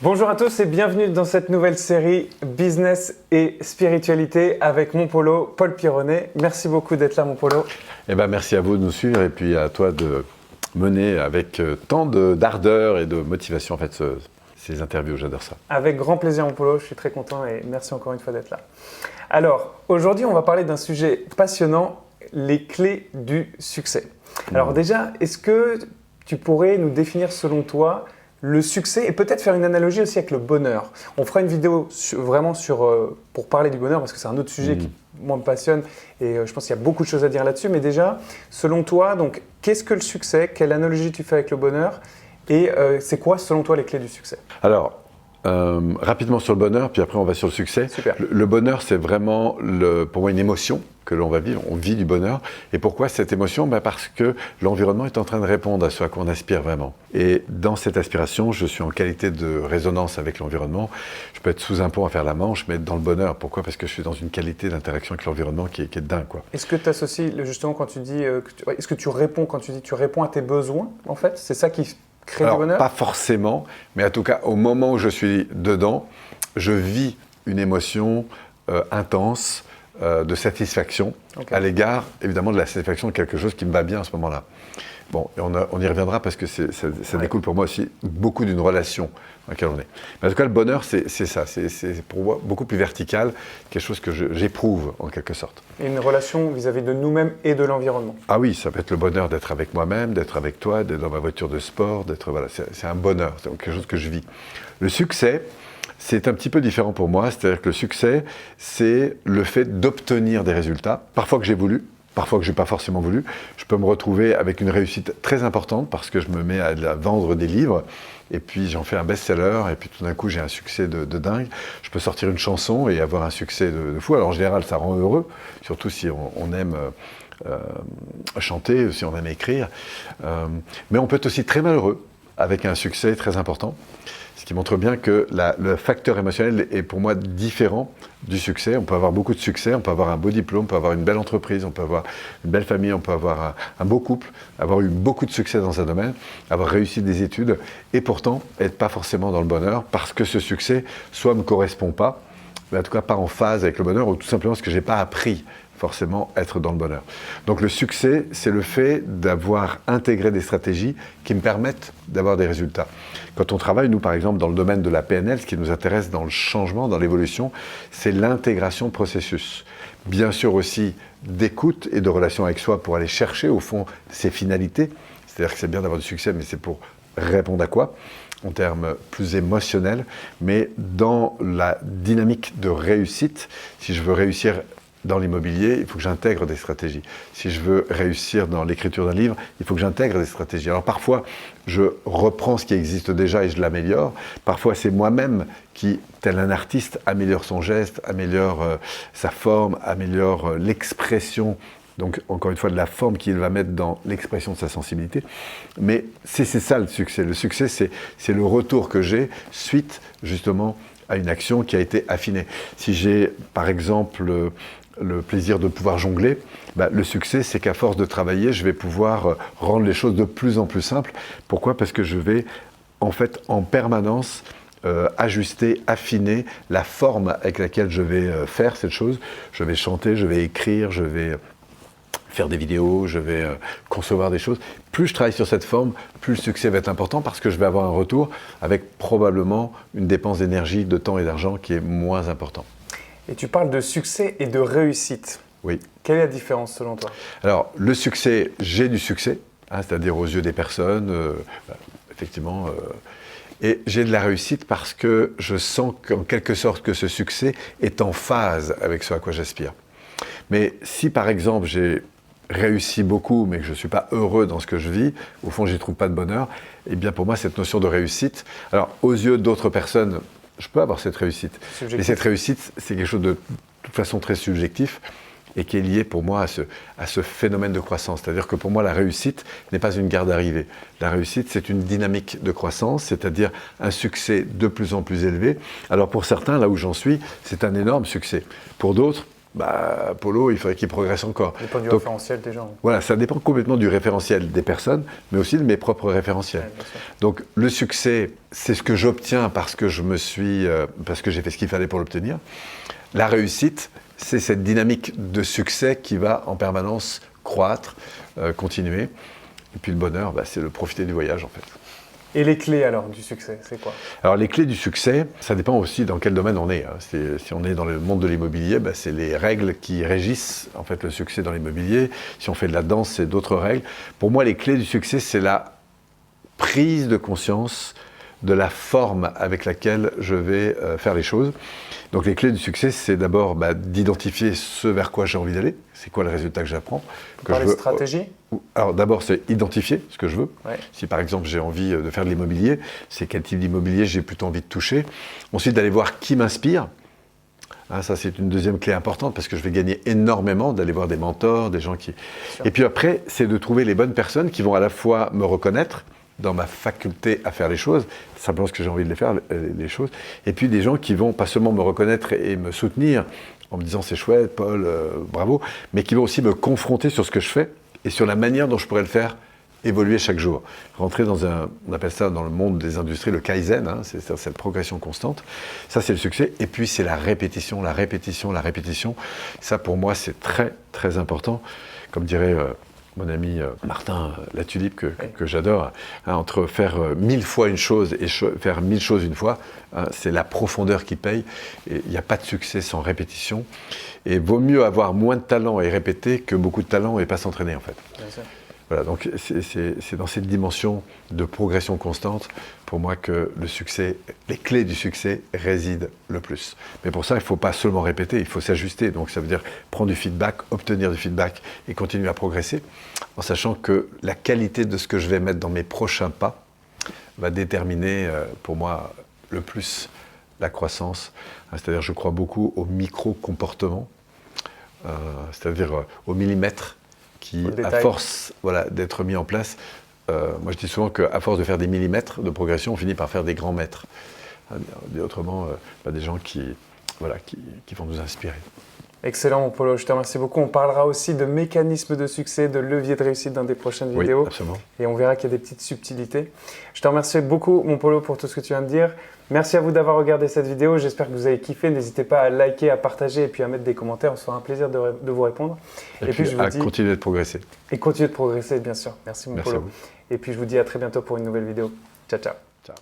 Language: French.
Bonjour à tous et bienvenue dans cette nouvelle série Business et Spiritualité avec mon Polo, Paul Pironnet. Merci beaucoup d'être là, mon Polo. Merci à vous de nous suivre et puis à toi de mener avec tant d'ardeur et de motivation en fait ces interviews. J'adore ça. Avec grand plaisir, mon Polo. Je suis très content et merci encore une fois d'être là. Alors, aujourd'hui, on va parler d'un sujet passionnant, les clés du succès. Alors déjà, est-ce que tu pourrais nous définir selon toi le succès et peut-être faire une analogie aussi avec le bonheur? On fera une vidéo pour parler du bonheur parce que c'est un autre sujet qui moi me passionne et je pense qu'il y a beaucoup de choses à dire là-dessus. Mais déjà, selon toi, donc, qu'est-ce que le succès? Quelle analogie tu fais avec le bonheur? Et c'est quoi selon toi les clés du succès? Alors, rapidement sur le bonheur, puis après on va sur le succès. Super. Le bonheur, c'est vraiment pour moi une émotion que l'on va vivre. On vit du bonheur. Et pourquoi cette émotion? Parce que l'environnement est en train de répondre à ce à quoi on aspire vraiment. Et dans cette aspiration, je suis en qualité de résonance avec l'environnement. Je peux être sous un pont à faire la manche, mais être dans le bonheur. Pourquoi? Parce que je suis dans une qualité d'interaction avec l'environnement qui est dingue, quoi. Est-ce que tu associes justement quand tu dis est-ce que tu réponds quand tu dis tu réponds à tes besoins en fait? C'est ça qui crée du bonheur? Pas forcément, mais en tout cas, au moment où je suis dedans, je vis une émotion intense de satisfaction à l'égard, évidemment, de la satisfaction de quelque chose qui me va bien à ce moment-là. Bon, et on y reviendra parce que ça découle pour moi aussi beaucoup d'une relation dans laquelle on est. Mais en tout cas, le bonheur, c'est ça. C'est pour moi beaucoup plus vertical, quelque chose que j'éprouve en quelque sorte. Et une relation vis-à-vis de nous-mêmes et de l'environnement. Ah oui, ça peut être le bonheur d'être avec moi-même, d'être avec toi, d'être dans ma voiture de sport, voilà, c'est un bonheur, c'est quelque chose que je vis. Le succès, c'est un petit peu différent pour moi, c'est-à-dire que le succès, c'est le fait d'obtenir des résultats, parfois que j'ai voulu, parfois que je n'ai pas forcément voulu. Je peux me retrouver avec une réussite très importante parce que je me mets à vendre des livres et puis j'en fais un best-seller et puis tout d'un coup j'ai un succès de dingue. Je peux sortir une chanson et avoir un succès de fou. Alors en général, ça rend heureux, surtout si on aime chanter, si on aime écrire. Mais on peut être aussi très malheureux avec un succès très important. Ce qui montre bien que le facteur émotionnel est pour moi différent du succès. On peut avoir beaucoup de succès, on peut avoir un beau diplôme, on peut avoir une belle entreprise, on peut avoir une belle famille, on peut avoir un beau couple, avoir eu beaucoup de succès dans un domaine, avoir réussi des études et pourtant être pas forcément dans le bonheur parce que ce succès soit me correspond pas, mais en tout cas pas en phase avec le bonheur ou tout simplement parce que j'ai pas appris forcément être dans le bonheur. Donc le succès, c'est le fait d'avoir intégré des stratégies qui me permettent d'avoir des résultats. Quand on travaille, nous par exemple, dans le domaine de la PNL, ce qui nous intéresse dans le changement, dans l'évolution, c'est l'intégration de processus. Bien sûr aussi d'écoute et de relation avec soi pour aller chercher au fond ses finalités. C'est-à-dire que c'est bien d'avoir du succès, mais c'est pour répondre à quoi ? En termes plus émotionnels, mais dans la dynamique de réussite, si je veux réussir dans l'immobilier, il faut que j'intègre des stratégies. Si je veux réussir dans l'écriture d'un livre, il faut que j'intègre des stratégies. Alors parfois, je reprends ce qui existe déjà et je l'améliore. Parfois, c'est moi-même qui, tel un artiste, améliore son geste, améliore sa forme, améliore l'expression. Donc, encore une fois, de la forme qu'il va mettre dans l'expression de sa sensibilité. Mais c'est ça le succès. Le succès, c'est le retour que j'ai suite, justement, à une action qui a été affinée. Si j'ai, par exemple, le plaisir de pouvoir jongler, le succès, c'est qu'à force de travailler, je vais pouvoir rendre les choses de plus en plus simples. Pourquoi? Parce que je vais, en fait, en permanence, ajuster, affiner la forme avec laquelle je vais faire cette chose. Je vais chanter, je vais écrire, je vais faire des vidéos, je vais concevoir des choses. Plus je travaille sur cette forme, plus le succès va être important parce que je vais avoir un retour avec probablement une dépense d'énergie, de temps et d'argent qui est moins important. Et tu parles de succès et de réussite. Oui. Quelle est la différence selon toi? Alors, le succès, j'ai du succès, c'est-à-dire aux yeux des personnes, effectivement. Et j'ai de la réussite parce que je sens qu'en quelque sorte que ce succès est en phase avec ce à quoi j'aspire. Mais si par exemple j'ai réussi beaucoup, mais que je ne suis pas heureux dans ce que je vis, au fond, je n'y trouve pas de bonheur, eh bien pour moi, cette notion de réussite, alors aux yeux d'autres personnes, je peux avoir cette réussite. Mais cette réussite, c'est quelque chose de toute façon très subjectif et qui est lié pour moi à ce phénomène de croissance. C'est-à-dire que pour moi, la réussite n'est pas une gare d'arrivée. La réussite, c'est une dynamique de croissance, c'est-à-dire un succès de plus en plus élevé. Alors pour certains, là où j'en suis, c'est un énorme succès. Pour d'autres, Polo, il faudrait qu'il progresse encore. Ça dépend du Donc, référentiel des gens. voilà, ça dépend complètement du référentiel des personnes, mais aussi de mes propres référentiels. Ouais, bien sûr. Donc le succès, c'est ce que j'obtiens parce que parce que j'ai fait ce qu'il fallait pour l'obtenir. La réussite, c'est cette dynamique de succès qui va en permanence croître, continuer. Et puis le bonheur, c'est le profiter du voyage en fait. Et les clés alors du succès, c'est quoi? Alors les clés du succès, ça dépend aussi dans quel domaine on est. Si on est dans le monde de l'immobilier, c'est les règles qui régissent en fait le succès dans l'immobilier. Si on fait de la danse, c'est d'autres règles. Pour moi, les clés du succès, c'est la prise de conscience de la forme avec laquelle je vais faire les choses. Donc les clés du succès, c'est d'abord d'identifier ce vers quoi j'ai envie d'aller. C'est quoi le résultat que j'apprends. Vous parlez de stratégie? Alors d'abord, c'est identifier ce que je veux. Ouais. Si par exemple j'ai envie de faire de l'immobilier, c'est quel type d'immobilier j'ai plutôt envie de toucher. Ensuite, d'aller voir qui m'inspire. Ça, c'est une deuxième clé importante parce que je vais gagner énormément d'aller voir des mentors, des gens qui... Et puis après, c'est de trouver les bonnes personnes qui vont à la fois me reconnaître dans ma faculté à faire les choses, simplement parce que j'ai envie de les faire, les choses, et puis des gens qui vont pas seulement me reconnaître et me soutenir en me disant c'est chouette, Paul, bravo, mais qui vont aussi me confronter sur ce que je fais et sur la manière dont je pourrais le faire évoluer chaque jour. Rentrer dans on appelle ça dans le monde des industries le kaizen, c'est cette progression constante. Ça, c'est le succès. Et puis, c'est la répétition, la répétition, la répétition. Ça, pour moi, c'est très, très important. Comme dirait mon ami Martin Latulippe, que j'adore, entre faire 1000 fois une chose et faire 1000 choses une fois, c'est la profondeur qui paye. Et il n'y a pas de succès sans répétition. Et vaut mieux avoir moins de talent et répéter que beaucoup de talent et pas s'entraîner, en fait. Bien sûr. Voilà, donc c'est dans cette dimension de progression constante, pour moi, que le succès, les clés du succès résident le plus. Mais pour ça, il ne faut pas seulement répéter, il faut s'ajuster. Donc ça veut dire prendre du feedback, obtenir du feedback et continuer à progresser, en sachant que la qualité de ce que je vais mettre dans mes prochains pas va déterminer, pour moi, le plus la croissance. C'est-à-dire, je crois beaucoup au micro-comportement, c'est-à-dire au millimètre, qui, à force d'être mis en place, moi je dis souvent qu'à force de faire des millimètres de progression, on finit par faire des grands mètres. Dit autrement, des gens qui vont nous inspirer. Excellent, mon Polo, je te remercie beaucoup. On parlera aussi de mécanismes de succès, de leviers de réussite dans des prochaines vidéos. Oui, absolument. Et on verra qu'il y a des petites subtilités. Je te remercie beaucoup, mon Polo, pour tout ce que tu viens de dire. Merci à vous d'avoir regardé cette vidéo. J'espère que vous avez kiffé. N'hésitez pas à liker, à partager et puis à mettre des commentaires. On se fera un plaisir de vous répondre. Et puis je vous dis... continuer de progresser. Et continuer de progresser, bien sûr. Merci, mon Polo. À vous. Et puis je vous dis à très bientôt pour une nouvelle vidéo. Ciao, ciao. Ciao.